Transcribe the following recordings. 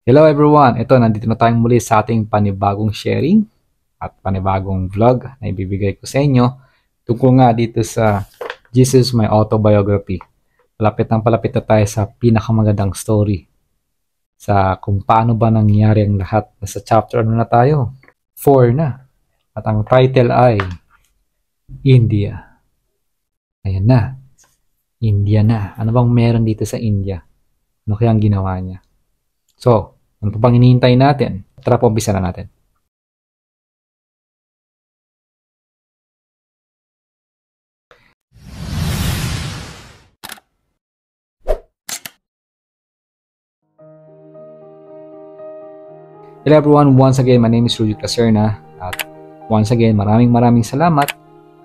Hello everyone! Ito, nandito na tayong muli sa ating panibagong sharing at panibagong vlog na ibibigay ko sa inyo tungkol nga dito sa Jesus My Autobiography. Palapit na tayo sa pinakamagandang story sa kung paano ba nangyari ang lahat. Nasa chapter na tayo? 4 na. At ang title ay India. Ayan na. India na. Ano bang meron dito sa India? Ano kaya ang ginawa niya? So, ano pa bang hinihintay natin? Tara po, umpisa na natin. Hello everyone, once again, my name is Rudy Caserna. At once again, maraming salamat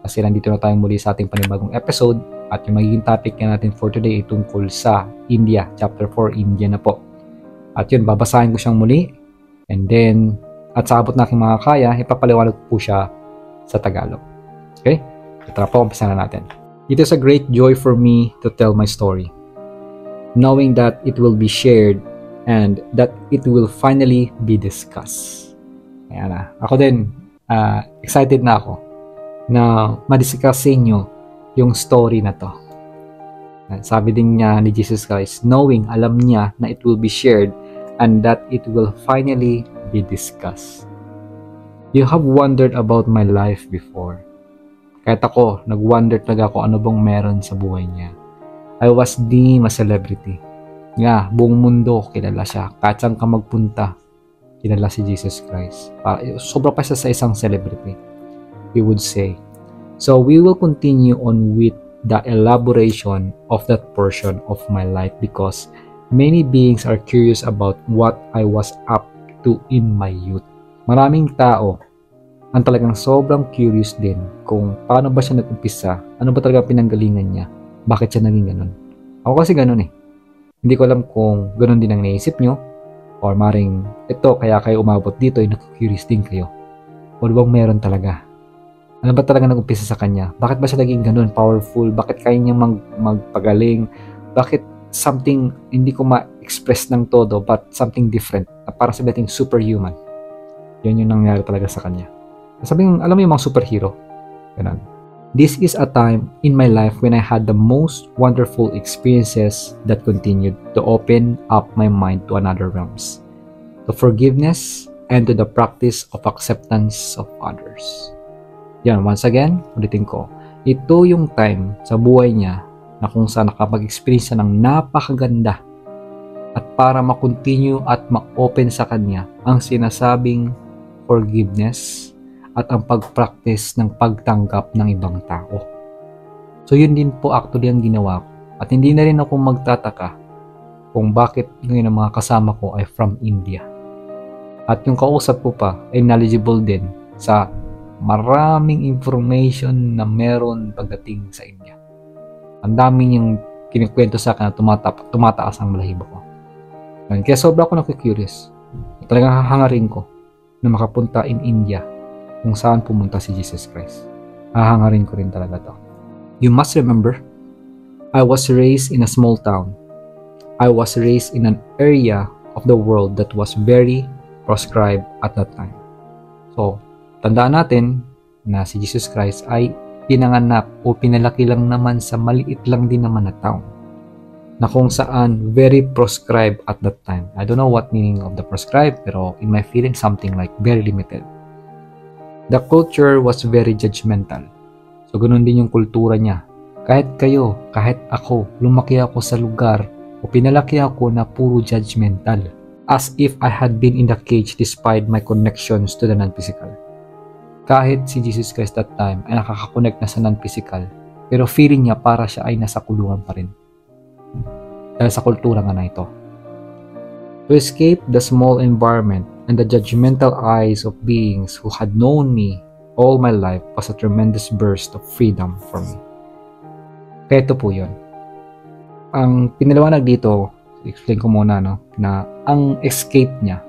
kasi nandito na tayong muli sa ating panibagong episode. At yung magiging topic natin for today ay tungkol sa India. Chapter 4, India na po. At yun, babasahin ko siyang muli. And then, at sa abot na aking mga kaya, ipapaliwanag ko po siya sa Tagalog. Okay? Tara po, umpisa na natin. It is a great joy for me to tell my story, knowing that it will be shared and that it will finally be discussed. Ayan na. Ako din, excited na ako na ma-discuss sa inyo yung story na to. Sabi din niya ni Jesus Christ, knowing, alam niya na it will be shared and that it will finally be discussed. You have wondered about my life before. Kahit ako, nag-wonder talaga ako ano bang meron sa buhay niya. I was deemed a celebrity. Nga, buong mundo kilala siya. Kahit saan ka magpunta, kilala si Jesus Christ. Sobra pa siya sa isang celebrity, we would say. So, we will continue on with the elaboration of that portion of my life because many beings are curious about what I was up to in my youth. Maraming tao ang talagang sobrang curious din kung paano ba siya nag-umpisa, ano ba talaga pinanggalingan niya, bakit siya naging ganun. Ako kasi ganun eh. Hindi ko alam kung ganun din ang naisip nyo or maring ito kaya kayo umabot dito ay naku-curious din kayo. O bang meron talaga? Ano ba talaga nag-umpisa sa kanya? Bakit ba siya naging ganun, powerful? Bakit kaya niya magpagaling? Bakit something hindi ko ma-express ng todo but something different na para sabihin superhuman? Yan yung nangyari talaga sa kanya. Sabihin, alam mo yung mga superhero? Ganun. This is a time in my life when I had the most wonderful experiences that continued to open up my mind to another realms, to forgiveness and to the practice of acceptance of others. Yan, once again, ulitin ko. Ito yung time sa buhay niya na kung saan nakapag-experience siya ng napakaganda at para ma-continue at ma-open sa kanya ang sinasabing forgiveness at ang pag-practice ng pagtanggap ng ibang tao. So yun din po actually ang ginawa ko. At hindi na rin ako magtataka kung bakit ngayon ang mga kasama ko ay from India. At yung kausap ko pa ay knowledgeable din sa maraming information na meron pagdating sa India. Ang dami niyang kinikwento sa akin na tumataas ang balahibo ko. Kaya sobra ako na-curious. Talagang hahangarin ko na makapunta in India kung saan pumunta si Jesus Christ. Hahangarin ko rin talaga to. You must remember, I was raised in a small town. I was raised in an area of the world that was very proscribed at that time. So, tandaan natin na si Jesus Christ ay pinanganak o pinalaki lang naman sa maliit lang din naman na town na kung saan very proscribed at that time. I don't know what meaning of the proscribed, pero in my feeling something like very limited. The culture was very judgmental. So ganun din yung kultura niya. Kahit kayo, kahit ako, lumaki ako sa lugar o pinalaki ako na puro judgmental, as if I had been in the cage despite my connections to the non-physical. Kahit si Jesus Christ that time ay nakakakonect na sa non-physical, pero feeling niya para siya ay nasa kulungan pa rin. Dahil sa kultura nga na ito. To escape the small environment and the judgmental eyes of beings who had known me all my life was a tremendous burst of freedom for me. Kaya ito po yun. Ang pinaliwanag dito, explain ko muna, no, na ang escape niya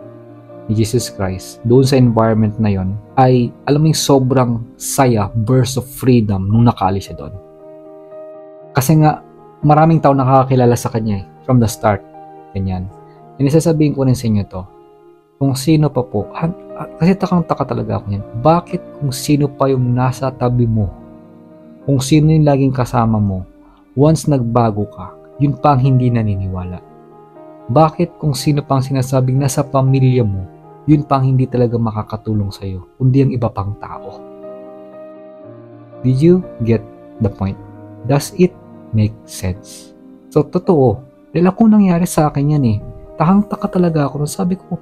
ni Jesus Christ doon sa environment na yon ay alam mo yung sobrang saya, burst of freedom nung nakaalis siya doon. Kasi nga maraming tao nakakakilala sa kanya from the start. Ganyan. And sasabihin ko rin sa inyo to, kung sino pa po, kasi takang-taka talaga ako yan. Bakit kung sino pa yung nasa tabi mo, kung sino yung laging kasama mo, once nagbago ka, yun pa ang hindi naniniwala? Bakit kung sino pang sinasabing nasa pamilya mo, yun pang hindi talaga makakatulong sa'yo, kundi ang iba pang tao? Did you get the point? Does it make sense? So, totoo. Dahil ako nangyari sa akin yan eh. Takang-taka talaga ako. Sabi ko,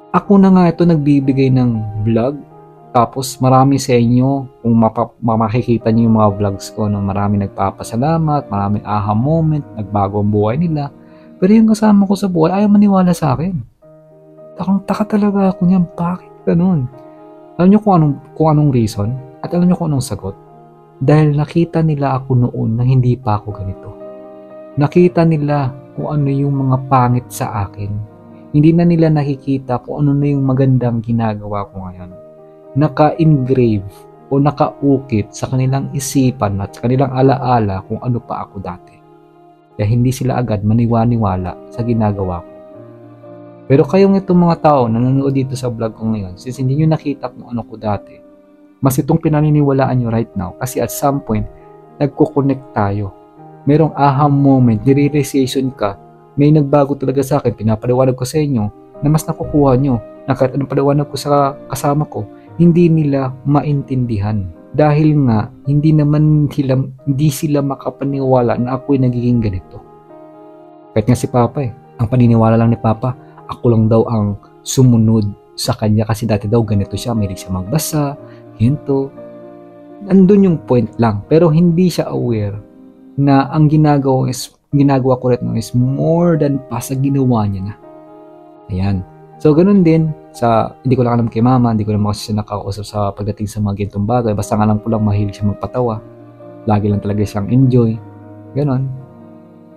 ako na nga ito nagbibigay ng vlog. Tapos marami sa inyo, kung makikita niyo yung mga vlogs ko, no, marami nagpapasalamat, maraming aha moment, nagbago ang buhay nila. Pero yung kasama ko sa buhay, ayaw maniwala sa akin. Takang-taka talaga ako niyan. Bakit ganun? Alam niyo kung anong reason? At alam niyo kung anong sagot? Dahil nakita nila ako noon na hindi pa ako ganito. Nakita nila kung ano yung mga pangit sa akin. Hindi na nila nakikita kung ano na yung magandang ginagawa ko ngayon. Naka-engrave o nakaukit sa kanilang isipan at sa kanilang alaala kung ano pa ako dati. Kaya hindi sila agad maniwala sa ginagawa ko. Pero kayong itong mga tao na nanonood dito sa vlog ko ngayon, since hindi nyo nakita kung ano ko dati, mas itong pinaniniwalaan nyo right now kasi at some point, nagko-connect tayo. Merong aha moment, nire-realization ka, may nagbago talaga sa akin, pinapaliwanag ko sa inyo na mas nakukuha nyo na kahit anong paliwanag ko sa kasama ko, hindi nila maintindihan. Dahil nga, hindi sila makapaniwala na ako'y nagiging ganito. Kahit nga si Papa ang paniniwala lang ni Papa, ako lang daw ang sumunod sa kanya kasi dati daw ganito siya, mahilig siya magbasa, hinto. Andun yung point lang, pero hindi siya aware na ang ginagawa ko rin is more than pa sa ginawa niya na. Ayan. So, ganun din hindi ko lang alam kay Mama, hindi ko naman kasi siya nakakausap sa pagdating sa mga ganitong bagay. Basta nga lang po lang mahilig siya magpatawa. Lagi lang talaga siyang enjoy. Ganon.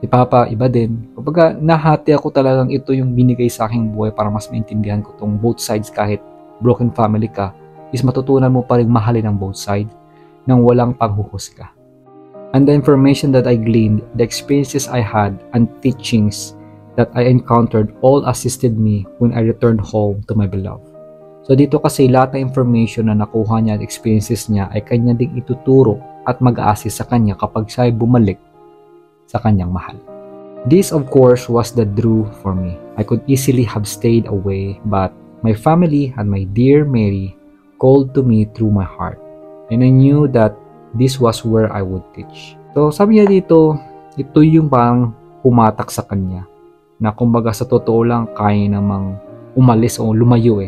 Si Papa, iba din. Kapag nahati ako talagang ito yung binigay sa aking buhay para mas maintindihan ko tong both sides kahit broken family ka, is matutunan mo pa rin mahalin ang both sides nang walang panghuhusga. And the information that I gleaned, the experiences I had, and teachings that I encountered all assisted me when I returned home to my beloved. So dito kasi lahat ng information na nakuha niya at experiences niya ay kanya ding ituturo at mag-a-assist sa kanya kapag siya ay bumalik sa kanyang mahal. This of course was the drew for me. I could easily have stayed away, but my family and my dear Mary called to me through my heart. And I knew that this was where I would teach. So sabi niya dito, ito yung parang pumatak sa kanya. Na kumbaga sa totoo lang kaya namang umalis o lumayo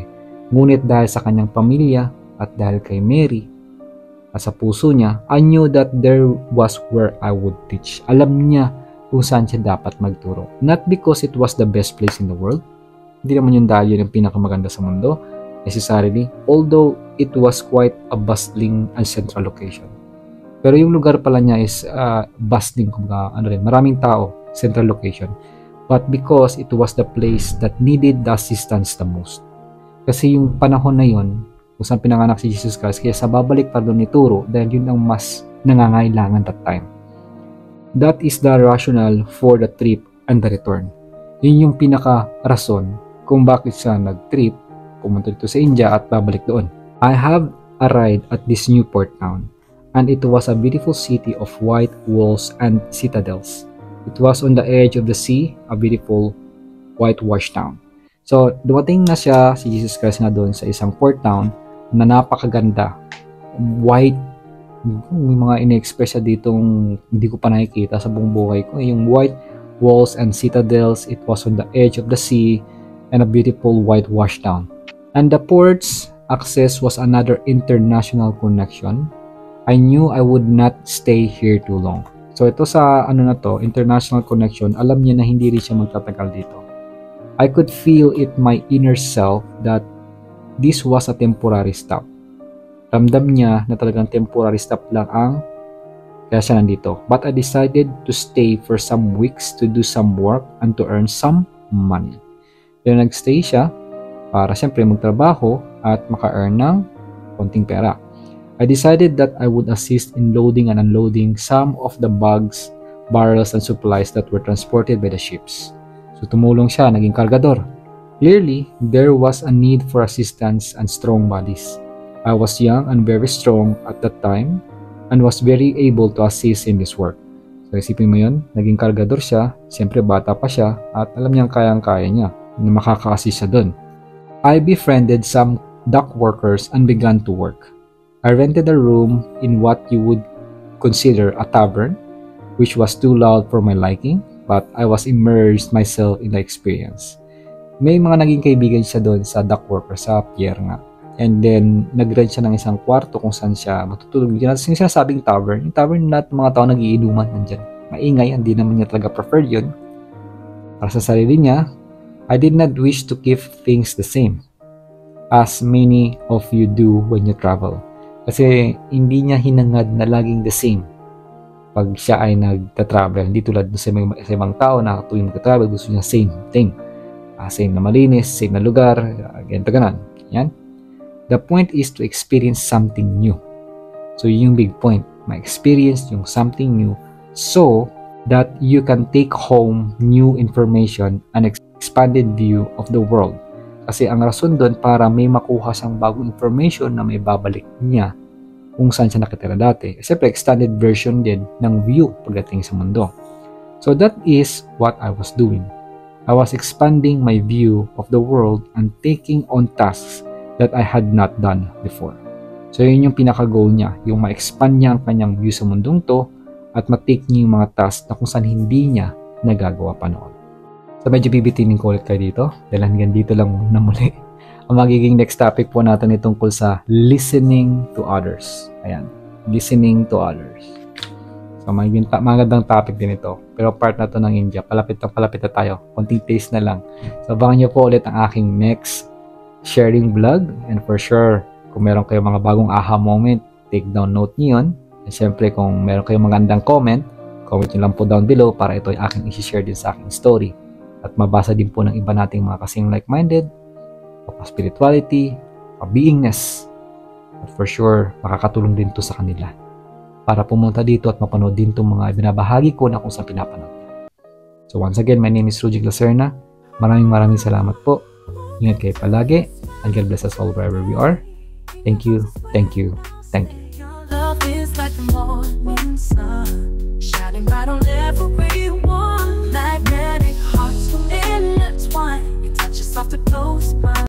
Ngunit dahil sa kanyang pamilya at dahil kay Mary at sa puso niya, I knew that there was where I would teach. Alam niya kung saan siya dapat magturo. Not because it was the best place in the world. Hindi naman yung dahil yun yung pinakamaganda sa mundo. Necessarily, although it was quite a bustling and central location. Pero yung lugar pala niya is bustling, kumbaga maraming tao, central location. But because it was the place that needed the assistance the most. Kasi yung panahon na yun, kung saan pinanganak si Jesus Christ, kaya sa babalik pa doon ni Turo, dahil yun ang mas nangangailangan that time. That is the rationale for the trip and the return. Yun yung pinaka-rason kung bakit siya nag-trip, pumunta dito sa India at babalik doon. I have arrived at this new port town, and it was a beautiful city of white walls and citadels. It was on the edge of the sea, a beautiful whitewashed town. So, dumating na siya, si Jesus Christ nga doon sa isang port town na napakaganda. White, may mga in-express siya ditong hindi ko pa nakikita sa buong buhay ko. Yung white walls and citadels, it was on the edge of the sea and a beautiful whitewashed town. And the port's access was another international connection. I knew I would not stay here too long. So ito sa international connection, alam niya na hindi rin siya magtatagal dito. I could feel it my inner self that this was a temporary stop. Ramdam niya na talagang temporary stop lang kaya siya nandito. But I decided to stay for some weeks to do some work and to earn some money. Kaya nagstay siya para siyempre magtrabaho at maka-earn ng konting pera. I decided that I would assist in loading and unloading some of the bags, barrels, and supplies that were transported by the ships. So So tumulong siya, naging kargador. Clearly, there was a need for assistance and strong bodies. I was young and very strong at that time and was very able to assist in this work. So isipin mo yun, naging kargador siya, siyempre bata pa siya at alam niyang kayang-kaya niya na makaka-assist siya dun. I befriended some dock workers and began to work. I rented a room in what you would consider a tavern, which was too loud for my liking, but I was immersed myself in the experience. May mga naging kaibigan siya doon sa dock worker, sa pier nga. And then, nag-rent siya ng isang kwarto kung saan siya matutulog. Yung sinasabing tavern, yung tavern na mga tao nagiinuman nandyan. Maingay, hindi naman niya talaga preferred yun. Para sa sarili niya, I did not wish to keep things the same, as many of you do when you travel. Kasi hindi niya hinangad na laging the same pag siya ay nagta-travel. Hindi tulad sa ibang tao na tuwing magta-travel, gusto niya same thing. Same na malinis, same na lugar, ganito ganon. Yan. The point is to experience something new. So yun yung big point. Ma-experience yung something new so that you can take home new information and expanded view of the world. Kasi ang rason doon para may makuha siyang bagong information na may babalik niya kung saan siya nakitira dati. Siyempre, extended version din ng view pagdating sa mundo. So that is what I was doing. I was expanding my view of the world and taking on tasks that I had not done before. So yun yung pinaka-goal niya, yung ma-expand niya ang kanyang view sa mundong to at ma-take niya yung mga tasks na kung saan hindi niya nagagawa pa noon. So medyo bibitinin ko ulit kayo dito dahil hanggang dito lang muna muli. Ang magiging next topic po natin ay tungkol sa listening to others. Ayan, listening to others. So magandang topic din ito. Pero part na to ng India, palapit na tayo. Konting taste na lang. So abangan nyo po ulit ang aking next sharing vlog. And for sure, kung meron kayong mga bagong aha moment, take down note nyo yun. And syempre kung meron kayong magandang comment nyo lang po down below para ito ay aking isi-share din sa aking story. At mabasa din po ng iba nating mga kasing like-minded, spirituality, beingness. At for sure, makakatulong din to sa kanila para pumunta dito at mapanood din itong mga binabahagi ko na kung saan pinapanood. So once again, my name is Rudy Glaserna. Maraming salamat po. Ingat kayo palagi. And God bless us all wherever we are. Thank you, thank you, thank you. Your love is like the morning sun, shining bright on everyone. Magnetic hearts will intertwine. You touch yourself to close my